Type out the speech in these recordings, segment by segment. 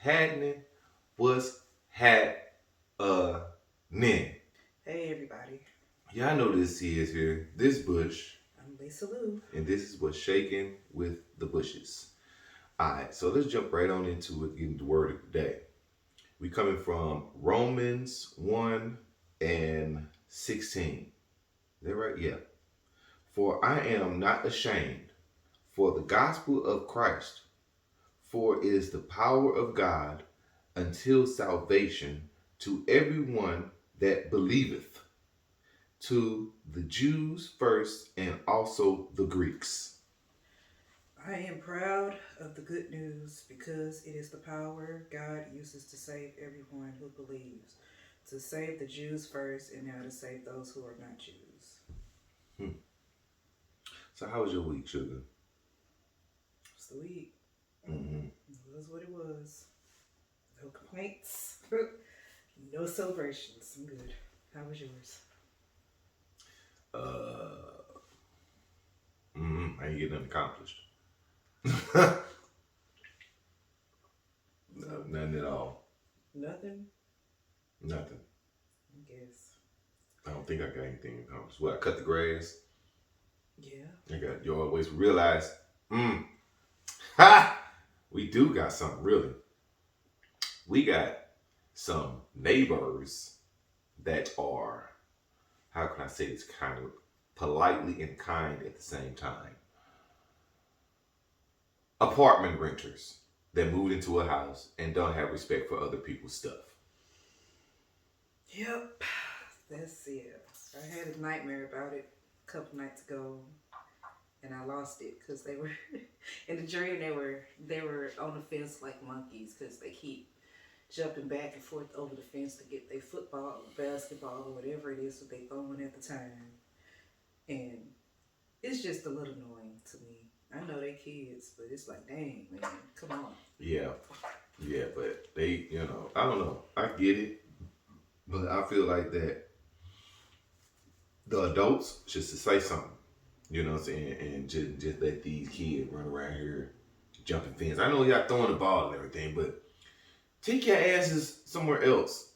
happening? What's happening? Hey everybody, Y'all know this is here. This Bush, I'm Lisa Lou. and this is what's shaking with the bushes. Alright, so let's jump right on into it, getting the word of the day. We coming from Romans 1 and 16. Is that right? Yeah. For I am not ashamed for the gospel of Christ, for it is the power of God until salvation to everyone that believeth, to the Jews first and also the Greeks. I am proud of the good news because it is the power God uses to save everyone who believes, to save the Jews first and now to save those who are not Jews. Hmm. So how was your week, sugar? It's the week. Mm-hmm. It was what it was. No complaints, no celebrations. I'm good. How was yours? Uh, I ain't getting nothing accomplished. No, So, nothing at all. nothing? Nothing. I guess. I don't think I got anything accomplished. Well, I cut the grass. Yeah. I got you always realize, ha! We do got something really. We got some neighbors that are, how can I say this, kind of politely and kind at the same time. Apartment renters that moved into a house and don't have respect for other people's stuff. Yep. That's it. I had a nightmare about it a couple nights ago, and I lost it because they were in the dream. They were on the fence like monkeys because they keep jumping back and forth over the fence to get their football, or basketball, or whatever it is that they throwing at the time, and it's just a little annoying to me. I know they kids, but it's like, dang man, come on. Yeah, yeah, but they, I don't know. I get it, but I feel like that the adults should say something. You know what I'm saying? And just let these kids run around here jumping fence. I know y'all throwing the ball and everything, but take your asses somewhere else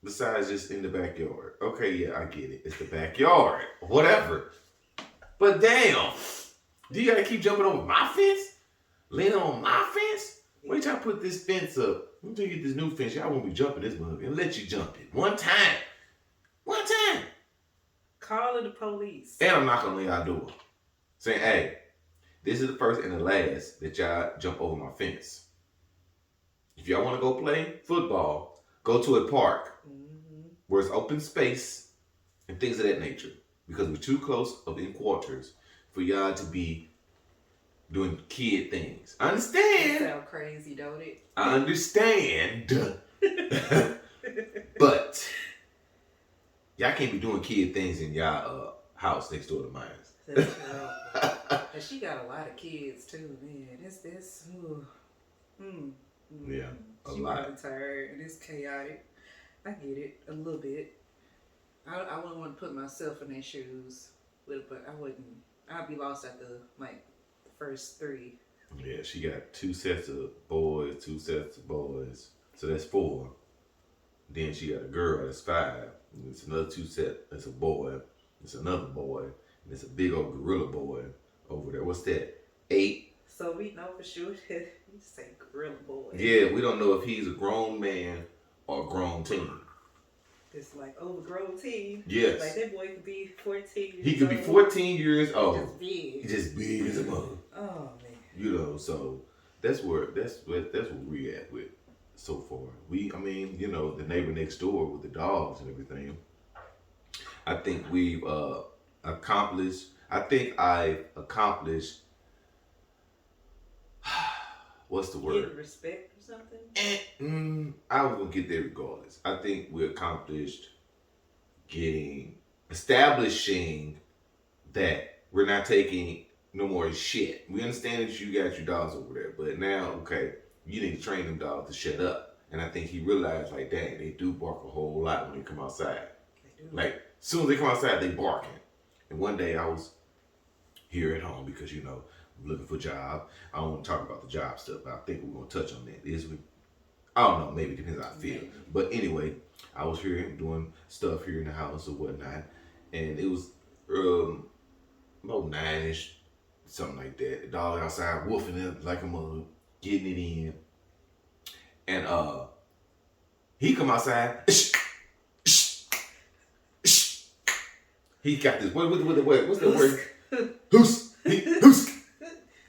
besides just in the backyard. Okay, yeah, I get it. It's the backyard. Whatever. But damn, do you gotta keep jumping over my fence? Leaning on my fence? Wait till I put this fence up. Until you get this new fence, y'all won't be jumping this mug and let you jump it. One time. One time. Calling the police. And I'm knocking on y'all door. Saying, hey, this is the first and the last that y'all jump over my fence. If y'all want to go play football, go to a park where it's open space and things of that nature. Because we're too close of in quarters for y'all to be doing kid things. I understand. That sound crazy, don't it? I understand. But y'all can't be doing kid things in y'all house next door to mine. That's true. And she got a lot of kids too, man. It's this. Yeah, a she lot. Probably tired and it's chaotic. I get it a little bit. I wouldn't want to put myself in their shoes, but I wouldn't. I'd be lost at the first three. Yeah, she got two sets of boys, two sets of boys. So that's four. Then she got a girl, that's five. And it's another two set, that's a boy. It's another boy. And it's a big old gorilla boy over there. What's that? 8. So we know for sure that you say gorilla boy. Yeah, we don't know if he's a grown man or a grown teen. It's like overgrown teen. Yes. Like that boy could be 14 years He could be 14 years old. Just big. Just big as a mug. Oh man. So that's where we at with so far. The neighbor next door with the dogs and everything. I think we've accomplished. I think I've accomplished. What's the word? Getting respect or something? I was gonna get there regardless. I think we accomplished establishing that we're not taking no more shit. We understand that you got your dogs over there, but now, okay, you need to train them dogs to shut up. And I think he realized, like, dang, they do bark a whole lot when they come outside. They do. Like, as soon as they come outside, they barking. And one day I was here at home because, I'm looking for a job. I don't want to talk about the job stuff, but I think we're going to touch on that. I don't know, maybe it depends how I feel. Maybe. But anyway, I was here doing stuff here in the house or whatnot, and it was about 9ish, something like that. The dog outside woofing it like a mug, getting it in, and he come outside. He got this. What's the word? Hoos.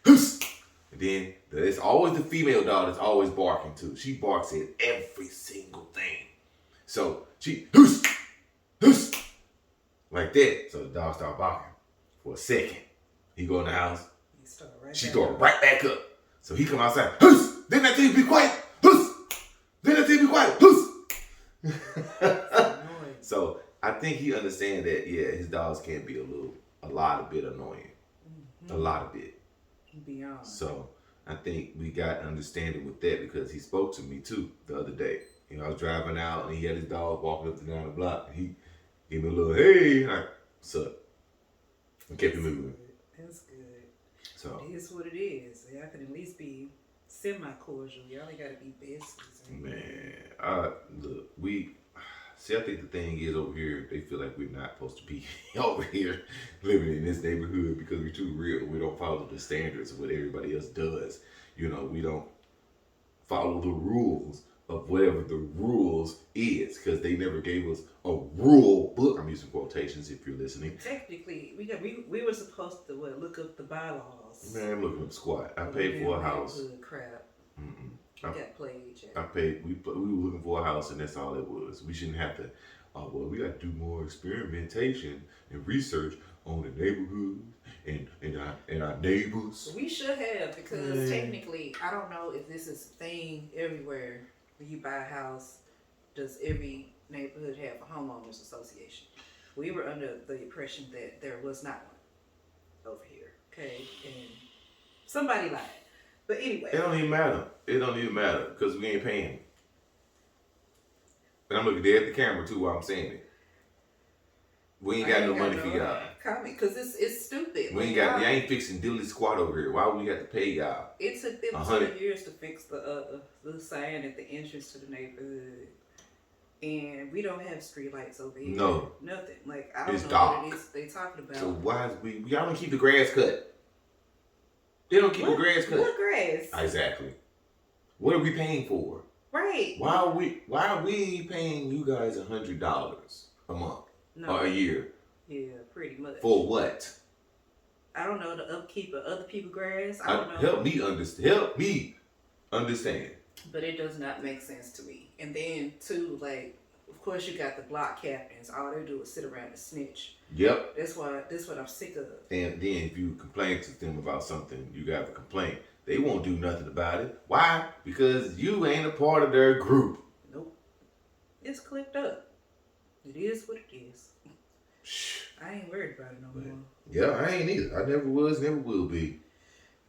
Hoos. And then it's always the female dog that's always barking too. She barks at every single thing. So she hoos like that. So the dog start barking for a second. He go in the house. She throw it right back up. So he come outside. Hoos. Then that thing be quiet. Hoos. Then that thing be quiet. Hoos. So I think he understands that, yeah, his dogs can be a lot bit annoying. A lot of it. Beyond. So I think we got understanding with that because he spoke to me too the other day. You know, I was driving out and he had his dog walking up and down the block. And he gave me a little, hey, like, what's up? And kept it moving. That's good. So it is what it is. Y'all can at least be semi-cordial. Y'all ain't got to be besties. Man, look, I think the thing is over here, they feel like we're not supposed to be over here living in this neighborhood because we're too real. We don't follow the standards of what everybody else does. You know, we don't follow the rules of whatever the rules is because they never gave us a rule book. I'm using quotations if you're listening. Technically, we were supposed to look up the bylaws. Man, I'm looking up squat. I paid for a house. Crap. I got played. Jack. I paid. We were looking for a house, and that's all it was. We shouldn't have to. Oh well, we got to do more experimentation and research on the neighborhood and our neighbors. We should have because technically, I don't know if this is a thing everywhere. When you buy a house, does every neighborhood have a homeowners association? We were under the impression that there was not one over here. Okay, and somebody lied. But anyway. It don't even matter. It don't even matter because we ain't paying. And I'm looking dead at the camera too while I'm saying it. We ain't got no money for y'all. Comment, because it's stupid. We ain't got. Y'all ain't fixing diddly squat over here. Why would we have to pay y'all? It took them 2 years to fix the sign at the entrance to the neighborhood, and we don't have street lights over here. No, nothing. Like I don't know dark. what it is they talking about. So why is y'all don't keep the grass cut? They don't keep the grass cut. What grass? Exactly. What are we paying for? Right. Why are we paying you guys $100 a month or a year? Yeah, pretty much. For what? I don't know, the upkeep of other people's grass. I don't know. Help me understand. But it does not make sense to me. And then too, like, of course you got the block captains. All they do is sit around and snitch. Yep. That's what I'm sick of. And then if you complain to them about something, you got a complaint. They won't do nothing about it. Why? Because you ain't a part of their group. Nope. It's clicked up. It is what it is. I ain't worried about it no more. Yeah, I ain't either. I never was, never will be.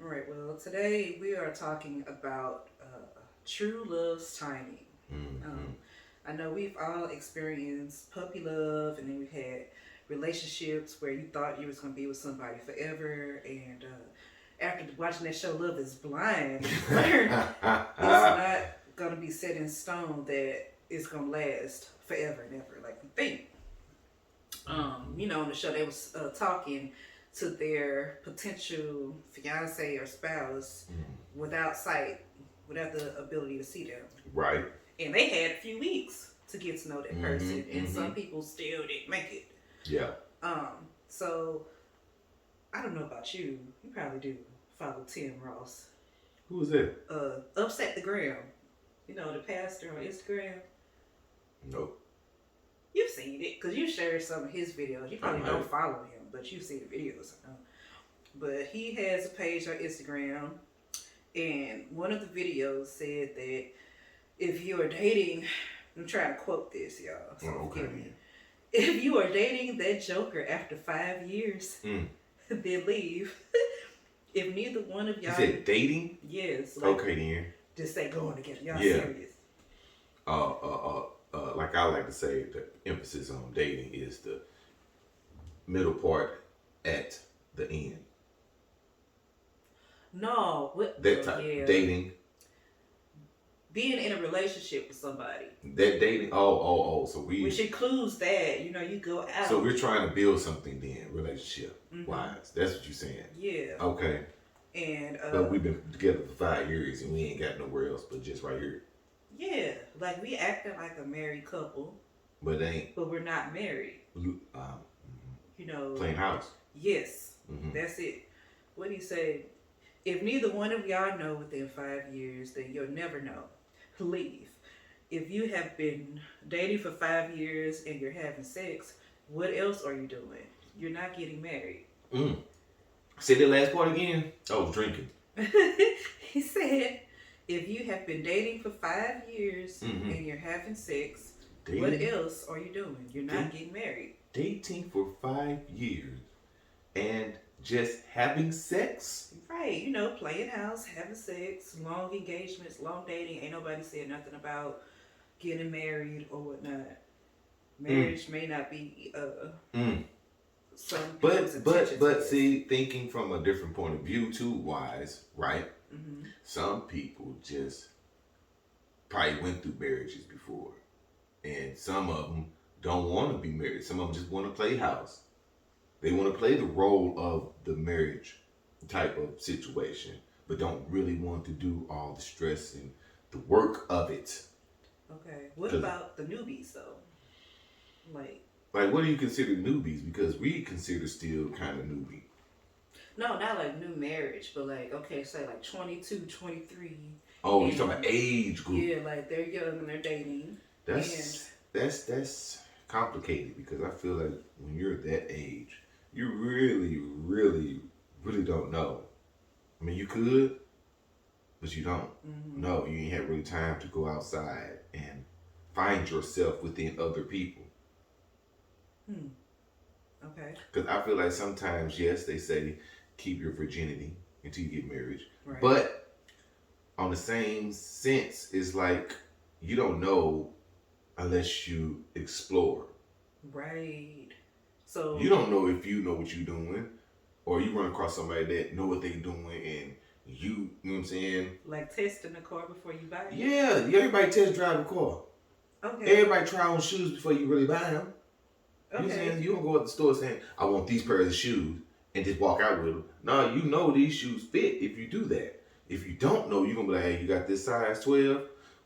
All right. Well, today we are talking about true love's timing. Mm-hmm. I know we've all experienced puppy love, and then we've had relationships where you thought you was going to be with somebody forever, and after watching that show Love is Blind, you learn it's not going to be set in stone that it's going to last forever and ever like you think. You know, on the show they was talking to their potential fiance or spouse without sight, without the ability to see them. Right. And they had a few weeks to get to know that person, and some people still didn't make it. Yeah. So I don't know about you. You probably do follow Tim Ross. Who is that? Upset the Gram. You know, the pastor on Instagram. Nope. You've seen it because you shared some of his videos. You probably don't follow him, but you see the videos. But he has a page on Instagram, and one of the videos said that if you are dating, I'm trying to quote this, y'all. So okay. If you are dating that joker after 5 years, then leave. If neither one of y'all... You said dating? Yes. Like, okay, then. Just say going together. Y'all serious. Like I like to say, the emphasis on dating is the middle part at the end. No. That type. Dating. being in a relationship with somebody, That dating. Oh. So which includes that. You know, you go So out. we're trying to build something then, relationship Mm-hmm. wise. That's what you're saying. Yeah. Okay. And But we've been together for 5 years and we ain't got nowhere else but just right here. yeah, like we acting like a married couple, But they ain't. but we're not married. You know. Plain house. Yes, that's it. What do you say? If neither one of y'all know within 5 years, then you'll never know. Leave. If you have been dating for 5 years and you're having sex, what else are you doing? You're not getting married. Say that last part again. Oh, drinking. He said, if you have been dating for 5 years and you're having sex, what else are you doing? You're not getting married. Dating for 5 years and just having sex? Right, you know, playing house, having sex, long engagements, long dating. Ain't nobody said nothing about getting married or whatnot. Marriage may not be some but see, thinking from a different point of view too, wise, right? Some people just probably went through marriages before, and some of them don't want to be married. Some of them just want to play house. They want to play the role of the marriage type of situation, but don't really want to do all the stress and the work of it. Okay. What about the newbies though? Like, what do you consider newbies? Because we consider still kind of newbie. No, not like new marriage, but like, okay, say like 22, 23. Oh, you're talking about age group. Yeah, like they're young and they're dating. That's complicated because I feel like when you're that age, you really, really, really don't know. I mean, you could, but you don't. No, you ain't had really time to go outside and find yourself within other people. Okay. Because I feel like sometimes, yes, they say keep your virginity until you get married. Right. But on the same sense, it's like you don't know unless you explore. Right. So you don't know if you know what you're doing, or you run across somebody that know what they're doing, and you know what I'm saying? Like testing the car before you buy it? Yeah, everybody test drive a car. Okay. Everybody try on shoes before you really buy them. Okay. You know what I'm saying? You don't go at the store saying, I want these pairs of shoes, and just walk out with them. No, you know these shoes fit if you do that. If you don't know, you're going to be like, hey, you got this size 12?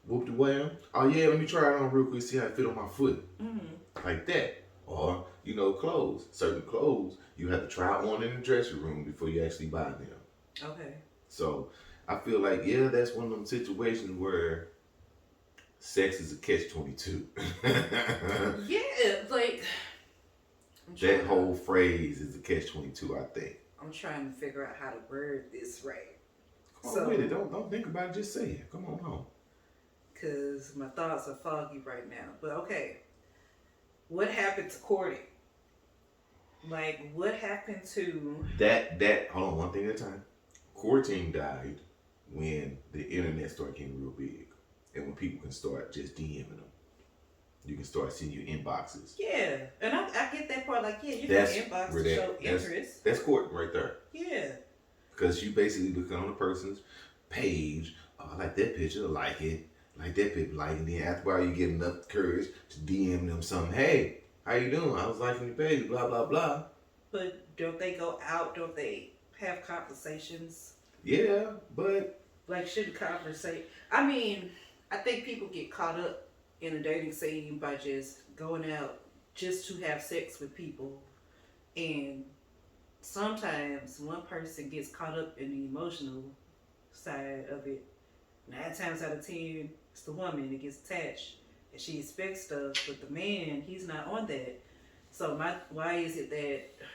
Whoop the wham. Oh, yeah, let me try it on real quick, see how it fit on my foot. Like that. Or, you know, clothes. Certain clothes, you have to try on in the dressing room before you actually buy them. Okay. So, I feel like, yeah, that's one of them situations where sex is a catch-22. Yeah, like... That whole phrase is a catch-22, I think. I'm trying to figure out how to word this right. Come on with it. Don't think about it. Just say it. Come on home. Because my thoughts are foggy right now. But okay. What happened to courting? Like, what happened to... Hold on, one thing at a time. Courting died when the internet started getting real big. And when people can start just DMing them. You can start seeing your inboxes. Yeah, and I get that part. Like, yeah, you can inbox to show interest. That's courting right there. Yeah. Because you basically look on the person's page. Oh, I like that picture. I like it. Like that picture. Like, and then after a while, you get enough courage to DM them something. Hey, how you doing? I was liking your page. Blah blah blah. But don't they go out? Don't they have conversations? Yeah, but like, shouldn't conversate? I mean, I think people get caught up in a dating scene by just going out just to have sex with people, and sometimes one person gets caught up in the emotional side of it. 9 times out of 10, it's the woman that gets attached and she expects stuff, but the man, he's not on that. So why is it that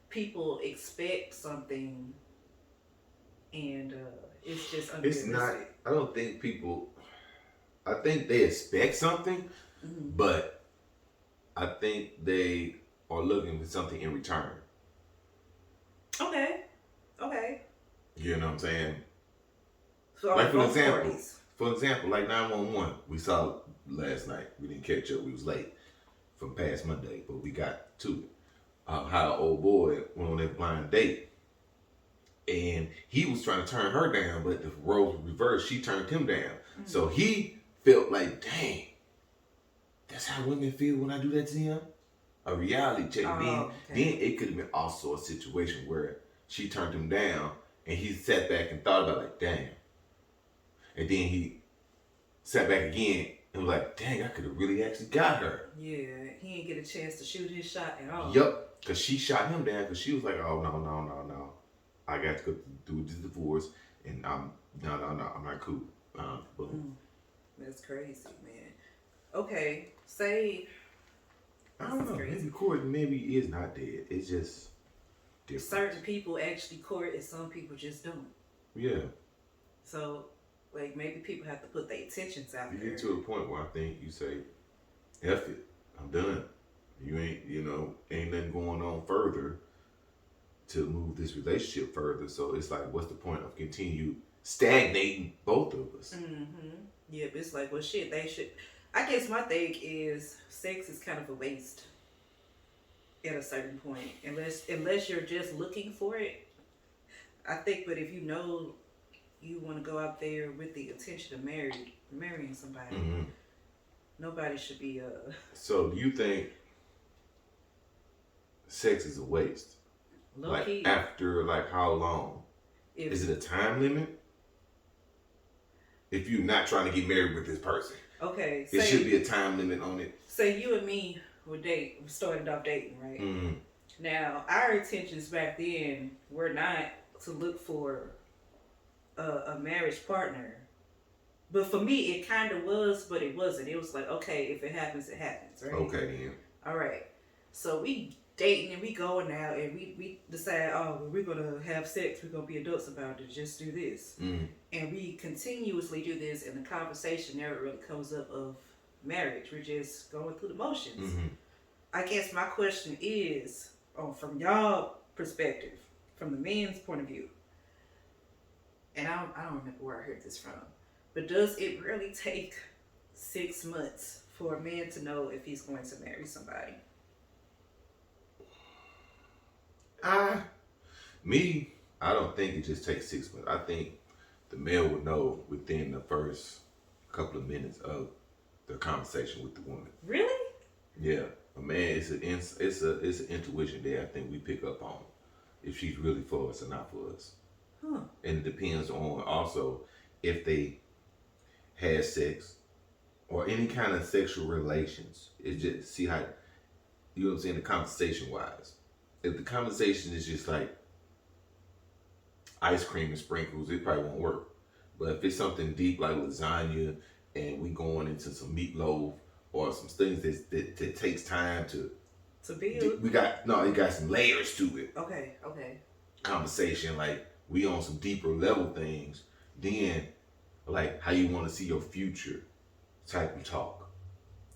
people expect something and it's just unrealistic? It's not. I don't think people. I think they expect something, but I think they are looking for something in return. Okay. You know what I'm saying? So like for example, like 911, we saw last night. We didn't catch up. We was late from past Monday, but we got to it. How an old boy went on that blind date, and he was trying to turn her down, but the roles were reversed. She turned him down. So he felt like, dang, that's how women feel when I do that to him. A reality check. Then it could have been also a situation where she turned him down and he sat back and thought about like, damn. And then he sat back again and was like, dang, I could have really actually got her. Yeah, he didn't get a chance to shoot his shot at all. Yep, because she shot him down because she was like, oh, no. I got to go through this divorce and I'm not cool. That's crazy, man. Okay, say... I don't know, maybe court maybe is not dead. It's just different. Certain people actually court and some people just don't. Yeah. So, like, maybe people have to put their intentions out there. You get to a point where I think you say, F it, I'm done. You ain't nothing going on further to move this relationship further. So it's like, what's the point of continue stagnating both of us? Yeah, but it's like, well, shit, they should... I guess my thing is sex is kind of a waste at a certain point. Unless you're just looking for it. I think, but if you know you want to go out there with the intention of marrying somebody, nobody should be So do you think sex is a waste? Like key. After like how long? Is it a time limit? If you're not trying to get married with this person. Okay. It should be a time limit on it. Say you and me we started off dating, right? Now, our intentions back then were not to look for a marriage partner. But for me, it kind of was, but it wasn't. It was like, okay, if it happens, it happens, right? Okay, then. All right. So we dating and we going out and we decide, oh, well, we're going to have sex. We're going to be adults about it. Just do this. And we continuously do this, and the conversation never really comes up of marriage. We're just going through the motions. I guess my question is, from y'all perspective, from the men's point of view, and I don't remember where I heard this from, but does it really take 6 months for a man to know if he's going to marry somebody? I don't think it just takes 6 months. I think the male would know within the first couple of minutes of the conversation with the woman. Really? Yeah, a man, it's an intuition there. I think we pick up on if she's really for us or not for us. And it depends on also if they had sex or any kind of sexual relations. It's just see how, you know what I'm saying, the conversation wise. If the conversation is just like ice cream and sprinkles, it probably won't work. But if it's something deep like lasagna and we going into some meatloaf or some things that takes time to build. It got some layers to it. Okay. Conversation, like we on some deeper level things, then like how you want to see your future type of talk.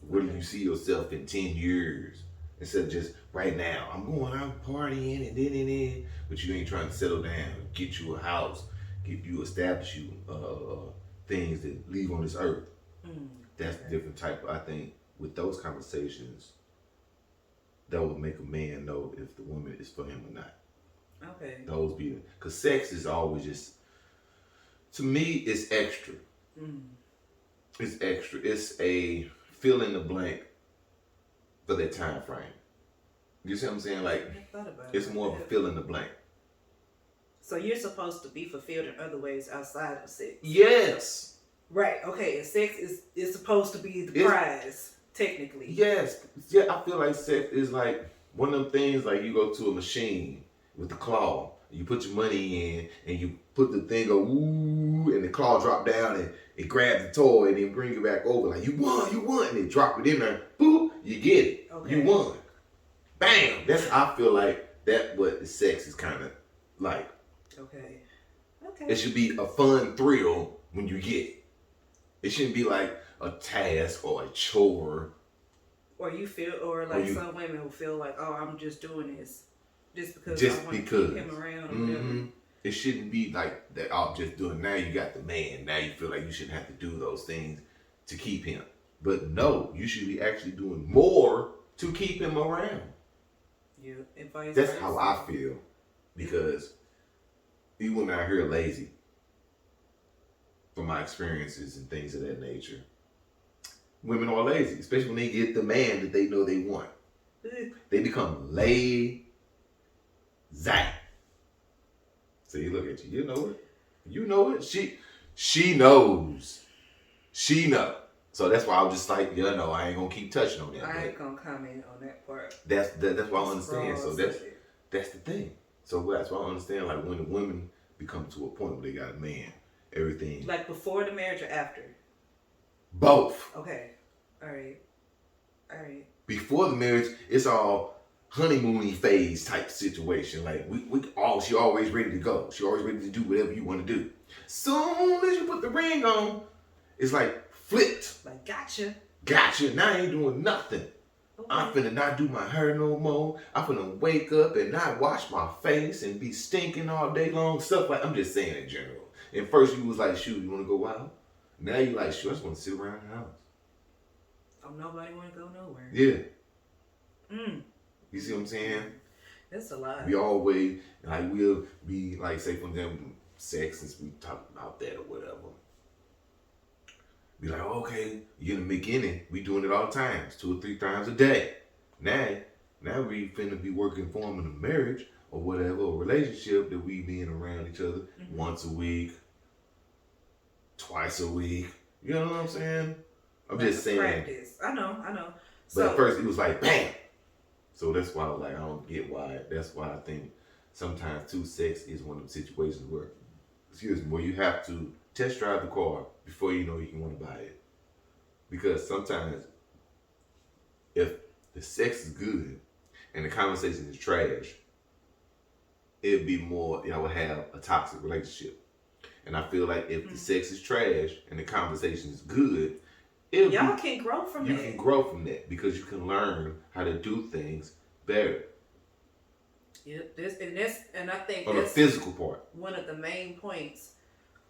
Where do you see yourself in 10 years? Instead of just right now, I'm going out partying and then, but you ain't trying to settle down, get you a house, establish you things that leave on this earth. That's a different type of, I think, with those conversations, that would make a man know if the woman is for him or not. Okay. Those be, because sex is always just, to me, it's extra. It's extra. It's a fill in the blank for that time frame. You see what I'm saying? Like, it's more of a fill in the blank. So you're supposed to be fulfilled in other ways outside of sex. Yes. Right. Okay. And sex is supposed to be the prize, technically. Yes. Yeah. I feel like sex is like one of them things. Like you go to a machine with the claw, you put your money in, and you put the thing go ooh, and the claw drop down and it grabs the toy and then bring it back over. Like you won, and they drop it in there. Boop, you get it. Okay. You won. Bam. That's I feel like that. What the sex is kind of like. Okay. It should be a fun thrill when you get it. It shouldn't be like a task or a chore. Or you feel, some women who feel like, oh, I'm just doing this just because I want to keep him around or whatever. It shouldn't be like that. I'm just doing. Now you got the man. Now you feel like you shouldn't have to do those things to keep him. But no, you should be actually doing more to keep him around. Yeah, advice. That's how I feel, because you women out here lazy. from my experiences and things of that nature, women are lazy, especially when they get the man that they know they want. They become lazy. See, look at you. You know it. You know it. She knows. She know. So that's why I was just like, I ain't gonna keep touching on that. I ain't gonna comment on that part. That's why I understand. So that's the thing. So that's why I understand. Like when the women become to a point where they got a man, everything. Like before the marriage or after? Both. Okay. All right. Before the marriage, it's all honeymoony phase type situation. Like she always ready to go. She always ready to do whatever you want to do. Soon as you put the ring on, it's like flipped. Like gotcha. Now I ain't doing nothing. Okay. I'm finna not do my hair no more. I'm finna wake up and not wash my face and be stinking all day long. Stuff like, I'm just saying in general. And first you was like, shoot, you wanna go out? Now you like, shoot, I just wanna sit around the house. Oh, nobody wanna go nowhere. Yeah. You see what I'm saying? That's a lot. We always, like, we'll be, like, say, for example, sex, since we talk about that or whatever. Be like, okay, in the beginning, we doing it all the time, 2 or 3 times a day. Now we finna be working forming a marriage or whatever, a relationship that we being around each other once a week, twice a week. You know what I'm saying? I'm just saying. Practice. I know. But at first it was like, bam. So that's why I was like, I don't get why. That's why I think sometimes too, sex is one of the situations where you have to test drive the car before you know you can want to buy it. Because sometimes if the sex is good and the conversation is trash, it'd be more, y'all would have a toxic relationship. And I feel like if the sex is trash and the conversation is good, y'all can grow from that. You can grow from that because you can learn how to do things better. Yep, and I think on the physical part. One of the main points.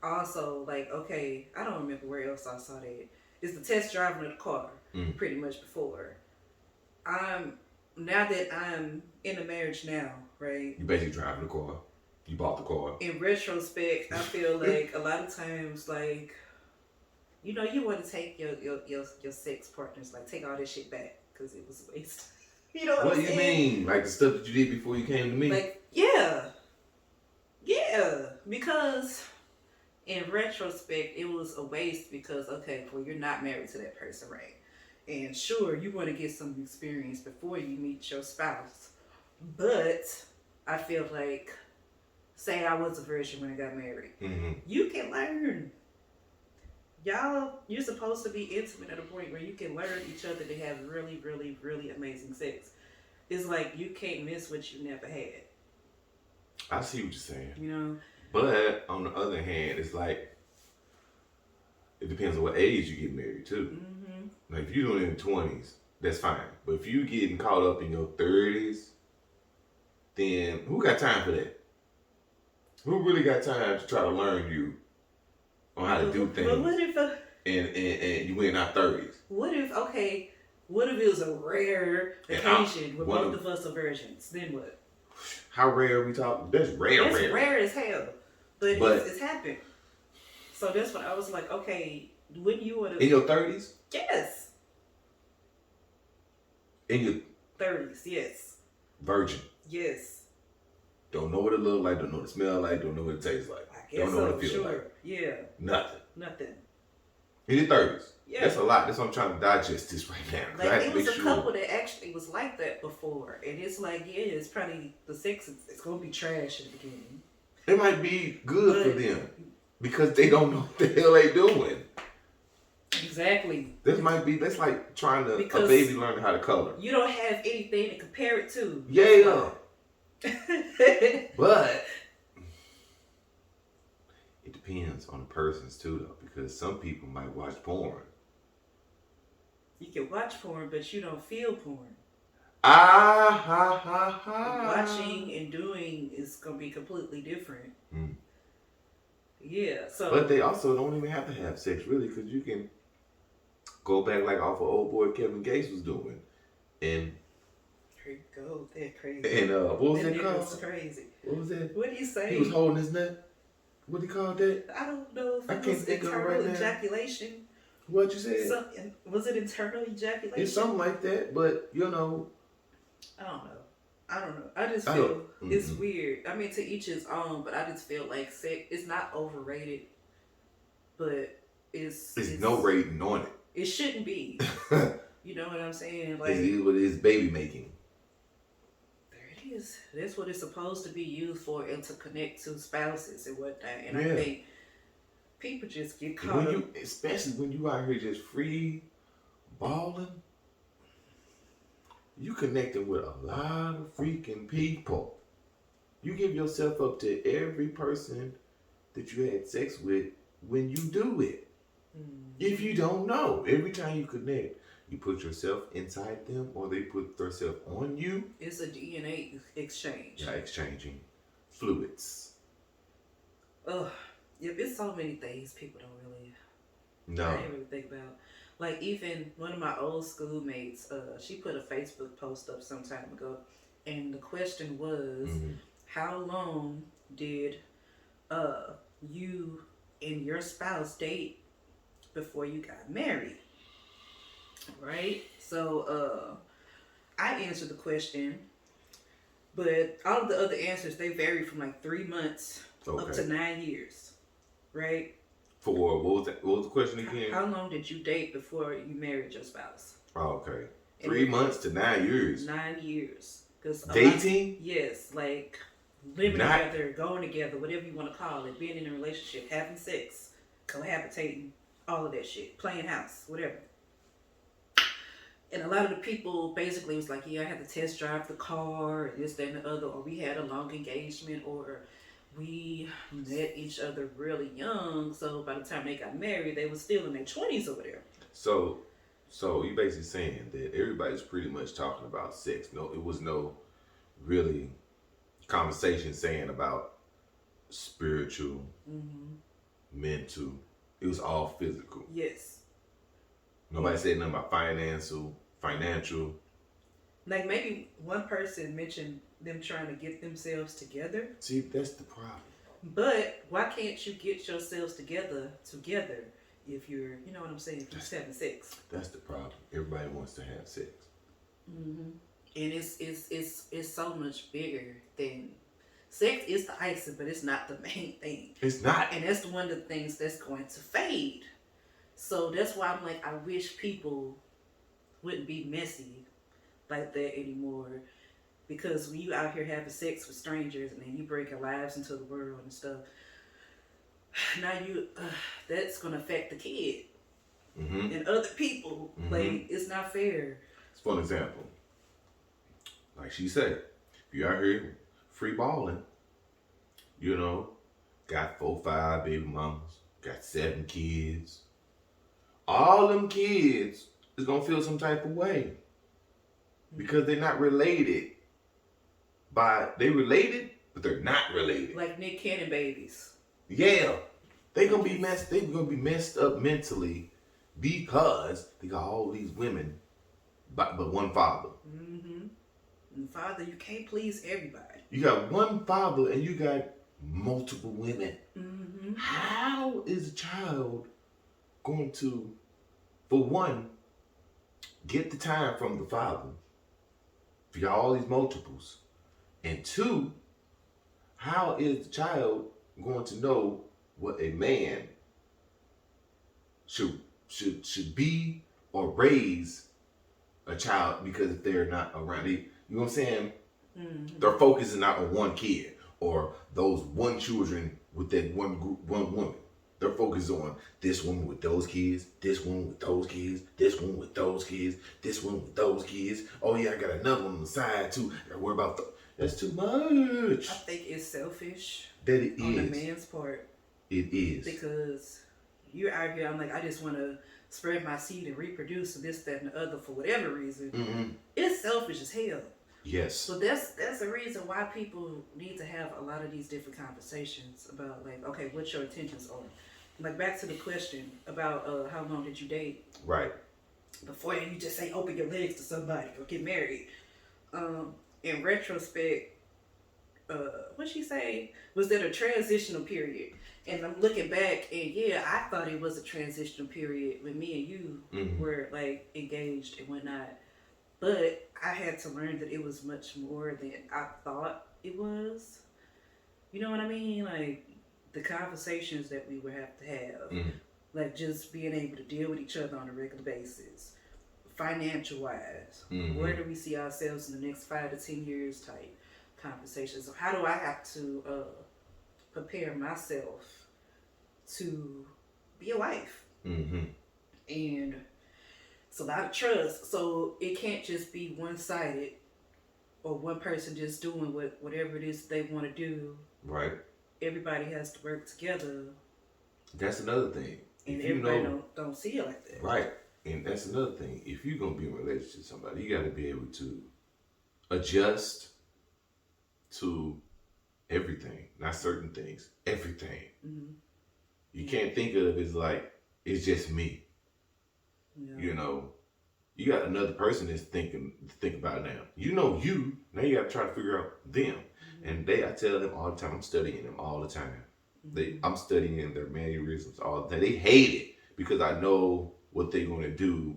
Also, like, okay, I don't remember where else I saw that. It's the test driving of the car, pretty much before. Now that I'm in a marriage now, right? You basically driving the car. You bought the car. In retrospect, I feel like a lot of times, like, you want to take your sex partners, like, take all this shit back because it was a waste. You know what I'm saying? What do you mean? Like the stuff that you did before you came to me? Like, yeah, because in retrospect, it was a waste because, okay, well, you're not married to that person, right? And sure, you want to get some experience before you meet your spouse. But I feel like, say I was a virgin when I got married. You can learn. You're supposed to be intimate at a point where you can learn each other to have really, really, really amazing sex. It's like you can't miss what you never had. I see what you're saying. You know? But on the other hand, it's like, it depends on what age you get married too. Like if you're doing it in your 20s, that's fine. But if you're getting caught up in your 30s, then who got time for that? Who really got time to try to learn you on how to do things? But what if and you in our 30s? What if it was a rare occasion where both of us are virgins? Then what? How rare are we talking? That's rare. That's rare as hell. But it's happened. So that's what I was like, okay, wouldn't you want to... In your 30s? Yes. In your... 30s, yes. Virgin? Yes. Don't know what it look like, don't know what it smell like, don't know what it tastes like. I guess don't know what it feels like. Yeah. Nothing. In your 30s? Yeah. That's a lot. That's why I'm trying to digest this right now. Like, it was a couple that actually was like that before. And it's like, yeah, it's probably, the sex, it's going to be trash in the beginning. It might be good for them. Because they don't know what the hell they doing. Exactly. That's like trying to, a baby learning how to color. You don't have anything to compare it to. Yeah. But it depends on the persons too, though, because some people might watch porn. You can watch porn, but you don't feel porn. Watching and doing is gonna be completely different. Yeah. So. But they also don't even have to have sex, really, because you can go back like off of old boy Kevin Gates was doing, and. Here you go, they're crazy. And what was that called? Crazy. What was that? What did he say? He was holding his nut. What do you call that? I don't know if I it can't was think of it internal right now. ejaculation. What you said? Was it internal ejaculation? It's something like that, but I don't know. I don't know. I just I feel don't. it's weird. I mean, to each his own, but I just feel like sex is not overrated, but There's no rating on it. it shouldn't be. You know what I'm saying? Like, it is what it is, baby making. there it is. That's what it's supposed to be used for, and to connect to spouses and whatnot. And Yeah. I think people just get caught When up. especially when you out here just free balling, you connecting with a lot of freaking people. You give yourself up to every person that you had sex with when you do it. If you don't know, every time you connect, you put yourself inside them or they put themselves on you. It's a DNA exchange. Yeah, exchanging fluids. Ugh. Yep, it's so many things people don't really No. I didn't really think about. Like, even one of my old schoolmates, she put a Facebook post up some time ago, and the question was, how long did you and your spouse date before you got married? Right? So I answered the question, but all of the other answers, they vary from like 3 months up to 9 years. Right? For what was the question again? How long did you date before you married your spouse? Oh, okay. 3 months to 9 years. 9 years. Dating? Yes, like living together, going together, whatever you want to call it, being in a relationship, having sex, cohabitating, all of that shit, playing house, whatever. And a lot of the people basically was like, yeah, I had to test drive the car, this, that, and the other, or we had a long engagement, or we met each other really young, so by the time they got married, they were still in their 20s over there. So you basically saying that everybody's pretty much talking about sex. No, it was no really conversation saying about spiritual, mental. It was all physical. Yes. Nobody said nothing about financial. Like, maybe one person mentioned them trying to get themselves together. See, that's the problem. But why can't you get yourselves together if you're, you know what I'm saying, if you're just having sex? That's the problem. Everybody wants to have sex. And it's so much bigger than sex. Is the icing, but it's not the main thing. It's not. And that's one of the things that's going to fade. So that's why I'm like, I wish people wouldn't be messy like that anymore. Because when you out here having sex with strangers and then you breaking lives into the world and stuff, now that's gonna affect the kid and other people. Like, it's not fair. For an example, like she said, if you're out here free balling, you know, got 4, 5 baby mamas, got 7 kids, all them kids is gonna feel some type of way because they're not related. They related, but they're not related. Like Nick Cannon babies. Yeah, they gonna be messed up mentally because they got all these women, but one father. And father, you can't please everybody. You got one father and you got multiple women. How is a child going to, for one, get the time from the father? If you got all these multiples. And 2, how is the child going to know what a man should be or raise a child? Because if they're not around, you know what I'm saying? Their focus is not on one kid or those one children with that one group, one woman. Their focus is on this woman with those kids, this one with those kids, this one with those kids, this one with those kids. Oh yeah, I got another one on the side too. I gotta worry about that's too much. I think it's selfish. That it on is. the man's part. It is. Because you're out here, I'm like, I just want to spread my seed and reproduce and this, that, and the other for whatever reason. It's selfish as hell. Yes. So that's the reason why people need to have a lot of these different conversations about, like, okay, what your intentions are. Like, back to the question about how long did you date? Right. Before you just say open your legs to somebody or get married. In retrospect, what she say? Was that a transitional period? And I'm looking back, and yeah, I thought it was a transitional period when me and you Mm-hmm. were like engaged and whatnot. But I had to learn that it was much more than I thought it was. You know what I mean? Like the conversations that we would have to have, Mm-hmm. like just being able to deal with each other on a regular basis, financial wise. Mm-hmm. Where do we see ourselves in the next 5 to 10 years? Type conversations. So how do I have to prepare myself to be a wife? Mm-hmm. And it's a lot of trust. So it can't just be one sided or one person just doing whatever it is they want to do. Right. Everybody has to work together, That's another thing. and If you everybody know, don't see it like that. right, and that's another thing. If you're gonna be in a relationship with somebody, you got to be able to adjust to everything, not certain things. Everything. Mm-hmm. You can't think of it as like it's just me. Yeah. You know, you got another person that's thinking to think about now. You know you. Now you got to try to figure out them. Mm-hmm. And I tell them all the time. I'm studying them all the time. Mm-hmm. I'm studying their mannerisms all the time. They hate it because I know what they're going to do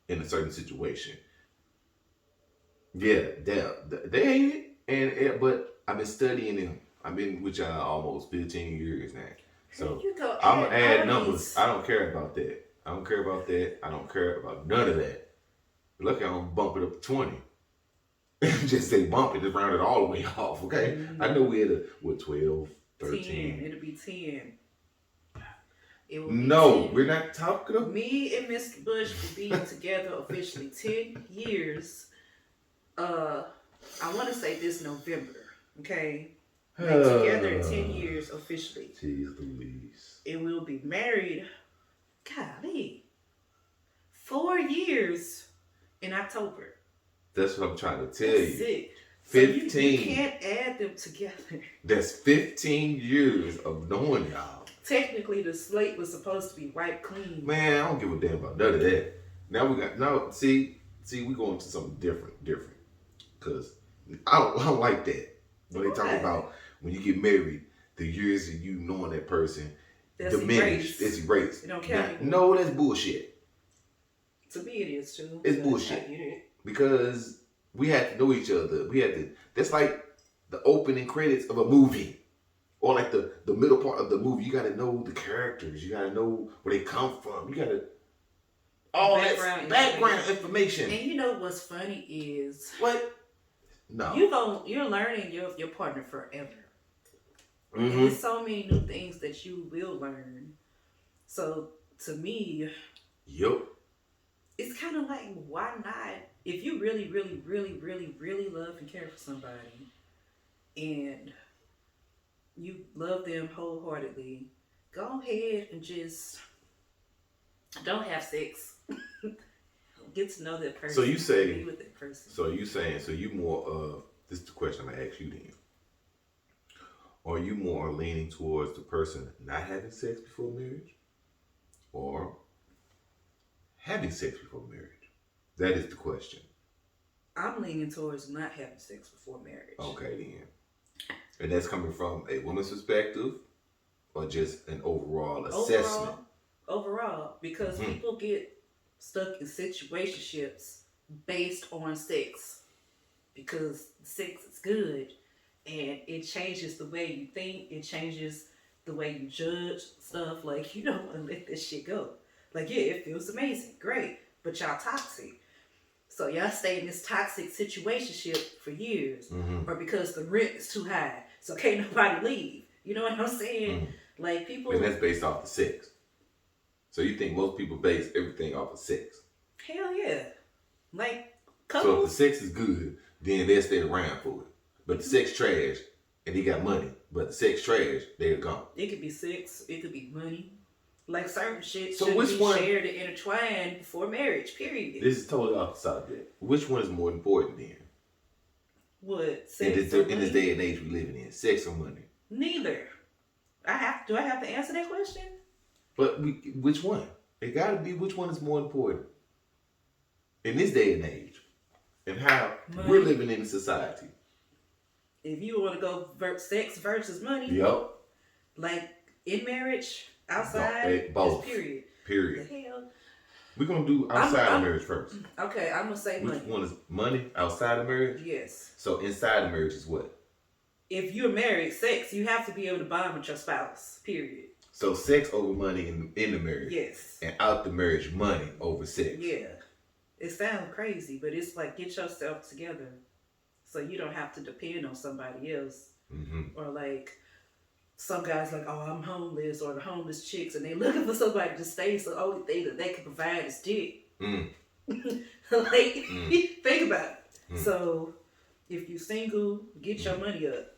in a certain situation. Yeah, they hate it, but I've been studying them. I've been with y'all almost 15 years now. So You go I'm gonna add all numbers. these. I don't care about that. I don't care about that. I don't care about none of that. Lucky I don't bump it up to 20. Just say bump it, just round it all the way off, okay? Mm-hmm. I know we had 12, 10. 13. It'll be 10. It will No, be 10. we're not talking about. Me and Mr. Bush will be together officially 10 years. I want to say this November, okay? Like together 10 years officially. Jeez Louise. And we'll be married, golly, 4 years in October. That's what I'm trying to tell That's you. it. 15. So you can't add them together. That's 15 years of knowing y'all. Technically, the slate was supposed to be wiped clean. Man, I don't give a damn about none of that. See, we going to something different. Cause I don't like that. When they talk about when you get married, the years of you knowing that person diminished. It's erased. It don't count. No, that's bullshit. To me, it is too. It's bullshit. Because we had to know each other. That's like the opening credits of a movie. Or like the middle part of the movie. You gotta know the characters. You gotta know where they come from. You gotta all that background information. And you know what's funny is what? No. You're learning your partner forever. Mm-hmm. And there's so many new things that you will learn. So to me, yep. It's kind of like, why not? If you really, really, really, really, really love and care for somebody, and you love them wholeheartedly, go ahead and just don't have sex. Get to know that person. So you say, be with that person. So you more this is the question I'm gonna ask you then. Are you more leaning towards the person not having sex before marriage, or having sex before marriage? That is the question. I'm leaning towards not having sex before marriage. Okay then. And that's coming from a woman's perspective, or just an overall assessment? Overall, because people get stuck in situationships based on sex. Because sex is good, and it changes the way you think, it changes the way you judge stuff. Like, you don't want to let this shit go. Like, yeah, it feels amazing, great, but y'all toxic. So y'all stay in this toxic situationship for years, or because the rent is too high, so can't nobody leave. You know what I'm saying? Like, people. And that's based off the sex. So you think most people base everything off of sex? Hell yeah. Like, couples. So if the sex is good, then they'll stay around for it. But the sex trash, and he got money. But the sex trash, they're gone. It could be sex, it could be money. Like, certain shit so should which be one, shared and intertwined before marriage, period. This is totally off the subject. Which one is more important then? What? Sex in this day and age we living in, sex or money? Neither. Do I have to answer that question? But which one? It got to be which one is more important in this day and age, and how we're living in society. If you want to go sex versus money, Yep. like in marriage, outside, Both. just period. Period. The hell? We're gonna do outside of marriage first. Okay, I'm gonna say Which money. one is money outside of marriage? Yes. So inside of marriage is what? If you're married, sex, you have to be able to bond with your spouse. Period. So sex over money in the marriage. Yes. And out the marriage, money over sex. Yeah. It sounds crazy, but it's like get yourself together so you don't have to depend on somebody else. Mm-hmm. Or like some guys like, oh, I'm homeless, or the homeless chicks, and they looking for somebody to stay, so the only thing that they can provide is dick. Think about it. So if you single, get your money up.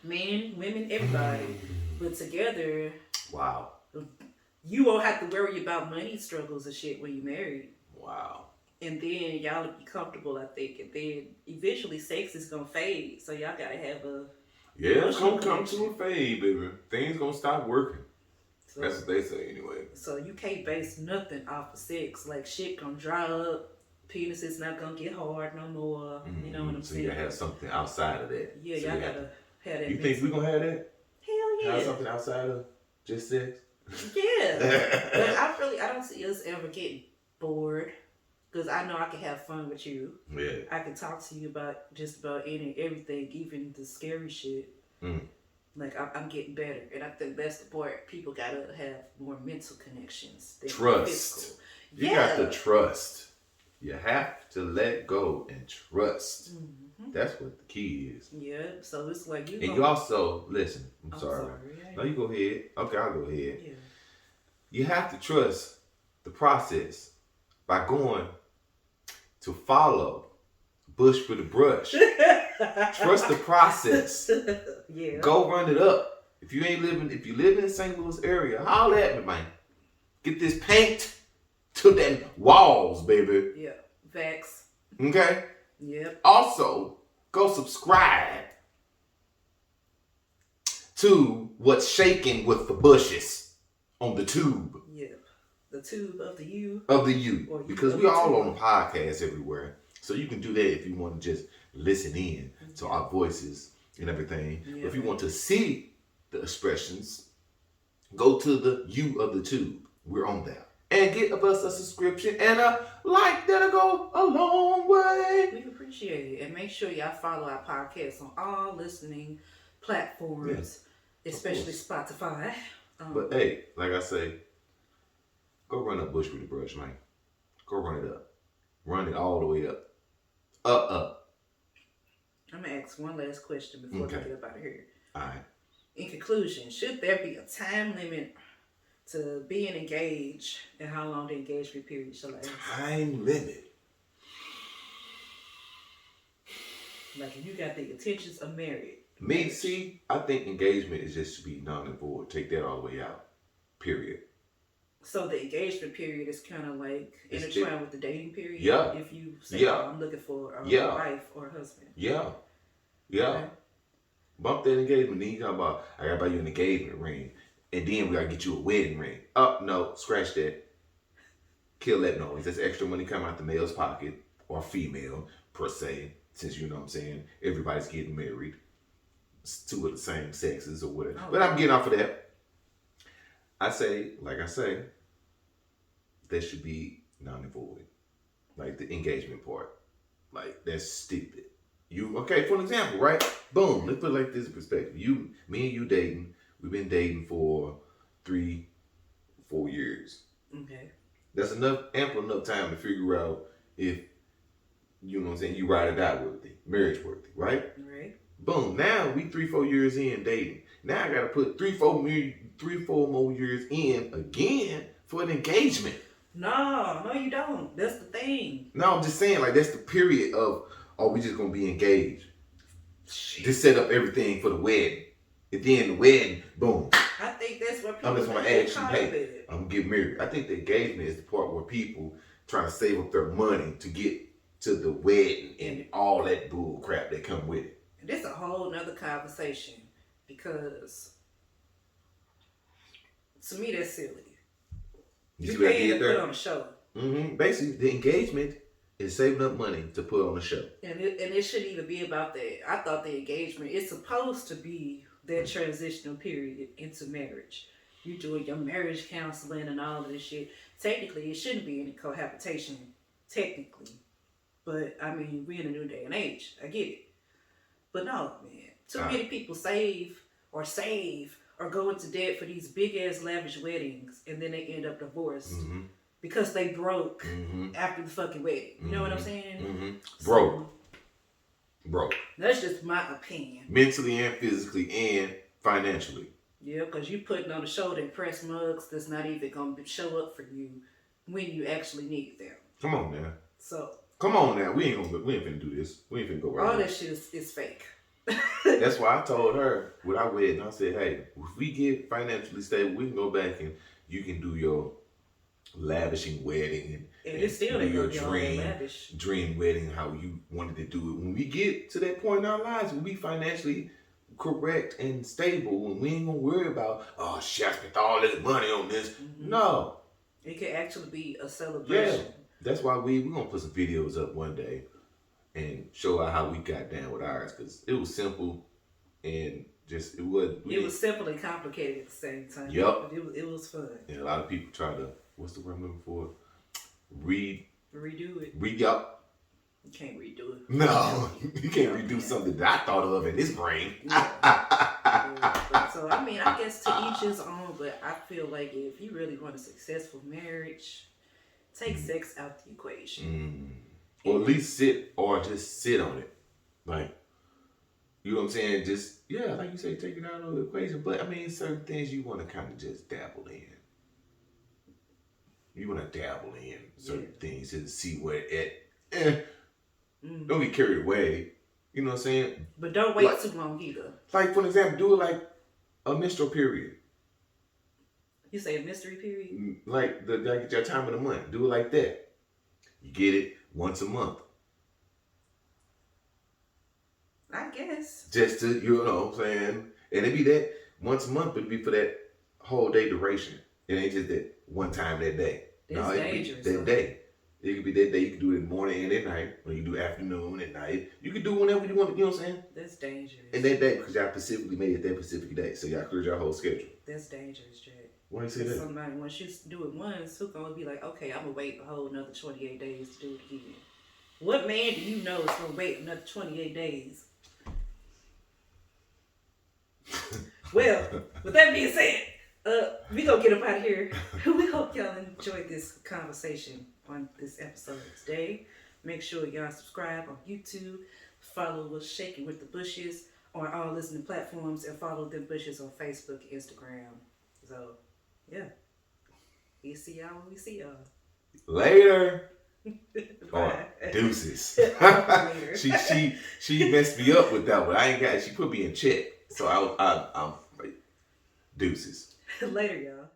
Men, women, everybody. But together, wow, you won't have to worry about money struggles and shit when you're married. Wow. And then y'all will be comfortable, I think. And then eventually sex is going to fade. So y'all got to have a... Yeah, it's going to come to a fade, baby. Things going to stop working. So, that's what they say anyway. So you can't base nothing off of sex. Like shit going to dry up. Penis is not going to get hard no more. You know what I'm saying? So you gotta have something outside of that. Yeah, so y'all got to have that. You think we're going to have that? Hell yeah. Have something outside of just sex? Yeah. But I don't see us ever getting bored. Because I know I can have fun with you. Yeah. I can talk to you about just about everything, even the scary shit. Like, I'm getting better. And I think that's the part. People got to have more mental connections. Trust. Physical. You got to trust. You have to let go and trust. Mm-hmm. That's what the key is. Yeah. So it's like you. And you also, listen, I'm sorry. Yeah. No, you go ahead. Okay, I'll go ahead. Yeah. You have to trust the process by going to follow bush for the brush. Trust the process. Yeah. Go run it up. If you live in the St. Louis area, holler at me, man. Get this paint to them walls, baby. Yeah. Facts. Okay? Yep. Also, go subscribe to What's Shaking with the Bushes on the tube. Yep. The tube of the U. Of the U. Because we all on the podcast everywhere. So you can do that if you want to just listen in to our voices and everything. Yeah. If you want to see the expressions, go to the U of the tube. We're on there. And get us a subscription and a like. That'll go a long way. We appreciate it. And make sure y'all follow our podcast on all listening platforms, especially Spotify. But hey, like I say, go run up bush with the brush, man. Go run it up. Run it all the way up. Up. I'm going to ask one last question before we get up out of here. All right. In conclusion, should there be a time limit to being engaged, and how long the engagement period shall last? Time limit. Like if you got the intentions of marriage. I think engagement is just to be null and void. Take that all the way out. Period. So the engagement period is kind of like intertwined with the dating period. Yeah. If you say, I'm looking for a wife or a husband. Yeah. Yeah. Okay. Bump that engagement. Then you talk about, I gotta buy you an engagement ring. And then we gotta get you a wedding ring. Oh, no, scratch that. Kill that noise. That's extra money coming out the male's pocket, or female, per se. Since you know what I'm saying, everybody's getting married. It's two of the same sexes or whatever. But I'm getting off of that. I say, that should be non-void. Like the engagement part. Like, that's stupid. For an example, right? Boom. Let's put it like this in perspective. Me and you dating. We've been dating for 3-4 years. Okay. That's ample enough time to figure out if, you know what I'm saying, you ride or die worthy, marriage worthy, right? Right. Boom. Now we 3-4 years in dating. Now I gotta put 3-4 more years in again for an engagement. No, you don't. That's the thing. No, I'm just saying, like, that's the period of, we just gonna be engaged. Shit. Just set up everything for the wedding. And then the wedding, boom. I think that's what people I'm just gonna ask you, hey, I'm gonna get married. I think the engagement is the part where people trying to save up their money to get to the wedding and all that bull crap that come with it. And this is a whole nother conversation, because to me that's silly. You see what I did there? Put on a show. Basically, the engagement is saving up money to put on a show. And it shouldn't even be about that. I thought the engagement, it's supposed to be that transitional period into marriage. You doing your marriage counseling and all of this shit. Technically, it shouldn't be any cohabitation, technically. But I mean, we're in a new day and age. I get it. But no, man. Too many people save or go into debt for these big ass lavish weddings, and then they end up divorced because they broke after the fucking wedding. You know what I'm saying? Broke. That's just my opinion. Mentally and physically and financially. Yeah, because you putting on a show to impress mugs that's not even gonna show up for you when you actually need them. Come on now. So. Come on now. We ain't finna do this. We ain't finna go right all now. that shit is fake. That's why I told her when I wedding, I said, hey, if we get financially stable, we can go back and you can do your lavishing wedding and it's still do your dream wedding how you wanted to do it. When we get to that point in our lives, when we financially correct and stable, when we ain't gonna worry about, oh shit, I spent all this money on this. No. It could actually be a celebration. Yeah. That's why we're gonna put some videos up one day and show how we got down with ours, because it was simple and just it was simple and complicated at the same time. Yep. But it was fun. And a lot of people try to, what's the word I'm looking for? Redo it. You can't redo it. No, you can't redo something that I thought of in this brain. So I mean, I guess to each his own, but I feel like if you really want a successful marriage, take sex out the equation. Or at least sit on it. Like, you know what I'm saying? Just, yeah, like you say, take it out of the equation. But, I mean, certain things you want to kind of just dabble in. You want to dabble in certain things and see where don't get carried away. You know what I'm saying? But don't wait too long either. Like, for example, do it like a menstrual period. You say a mystery period? Like your time of the month. Do it like that. You get it once a month. I guess. Just to, you know what I'm saying? And it'd be that once a month, but it'd be for that whole day duration. It ain't just that one time that day. That's dangerous. That day. It could be that day. You can do it in the morning and at night. Or you can do afternoon at night. You can do whenever you want. You know what I'm saying? That's dangerous. And that day, because y'all specifically made it that specific day. So y'all cleared your whole schedule. That's dangerous, Jack. Why you say that? Somebody, once you do it once, who's going to be like, okay, I'm going to wait a whole another 28 days to do it again. What man do you know is going to wait another 28 days? Well, with that being said, we going to get up out of here. We hope y'all enjoyed this conversation on this episode today. Make sure y'all subscribe on YouTube. Follow us Shakin with the Bushes on all listening platforms, and follow them Bushes on Facebook and Instagram. So, yeah. We see y'all when we see y'all. Later. Or deuces. she messed me up with that one. She put me in check. So I'm deuces. Later, y'all.